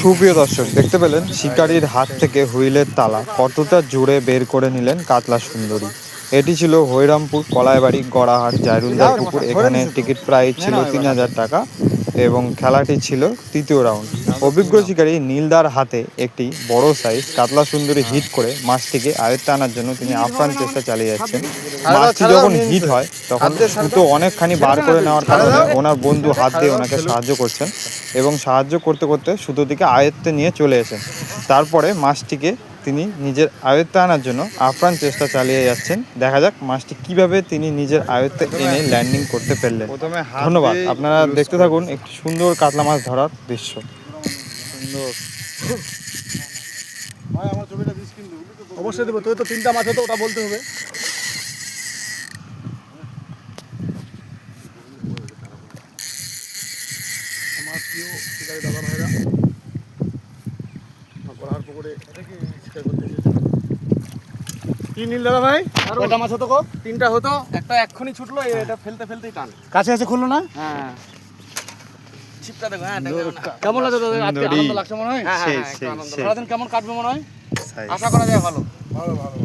সুপ্রিয় দর্শক, দেখতে পেলেন শিকারীর হাত থেকে হুইলের তালা কতটা জোরে বের করে নিলেন কাতলা সুন্দরী। এটি ছিল হরিরামপুর কলাইবাড়ি গড়াহাট জাইরুলদার পুকুর। এখানে টিকিট প্রাইস ছিল ৩,০০০ টাকা এবং খেলাটি ছিল তৃতীয় রাউন্ড। অভিজ্ঞ শিকারী নীলদার হাতে একটি বড় সাইজ কাতলা সুন্দরী হিট করে মাছটিকে আয়ত্তে আনার জন্য তিনি আপ্রাণ চেষ্টা চালিয়ে যাচ্ছেন। মাছটি যখন হিট হয় তখন সুতো অনেকখানি বার করে নেওয়ার কারণে ওনার বন্ধু হাত দিয়ে ওনাকে সাহায্য করছেন এবং সাহায্য করতে করতে সুতোটিকে আয়ত্তে নিয়ে চলে এসেছেন। তারপরে মাছটিকে তিনি নিজের আয়ত্তে আনার জন্য আপ্রাণ চেষ্টা চালিয়ে যাচ্ছেন। দেখা যাক মাছটি কিভাবে তিনি নিজের আয়ত্তে এনে ল্যান্ডিং করতে পারলেন। ধন্যবাদ। আপনারা দেখতে থাকুন একটি সুন্দর কাতলা মাছ ধরার দৃশ্য। সুন্দর ভাই আমার ছবিটা দিস কিন্তু অবশ্যই দেবো। তোর তো 3টা মাছ হতো, ওটা বলতে হবে। আমার প্রিয় শিকারী দাদা ভাইরা গড়াহাট পুকুরে শিকার করতে এসেছে। কি নীল দাদা ভাই, কয়টা মাছ হতো গো? 3টা হতো, একটা এক্ষুনি ছুটলো, এটা ফেলতে ফেলতেই টান। কাছে কাছে খুললো না? হ্যাঁ ছিপটা দেখো। হ্যাঁ কেমন লাগে তোদের আজকে? আনন্দ লাগছে মনে হয়? হ্যাঁ, সেই একটু আনন্দ। সারাদিন কেমন কাটবে মনে হয়? আশা করা যায় ভালো। ভালো ভালো।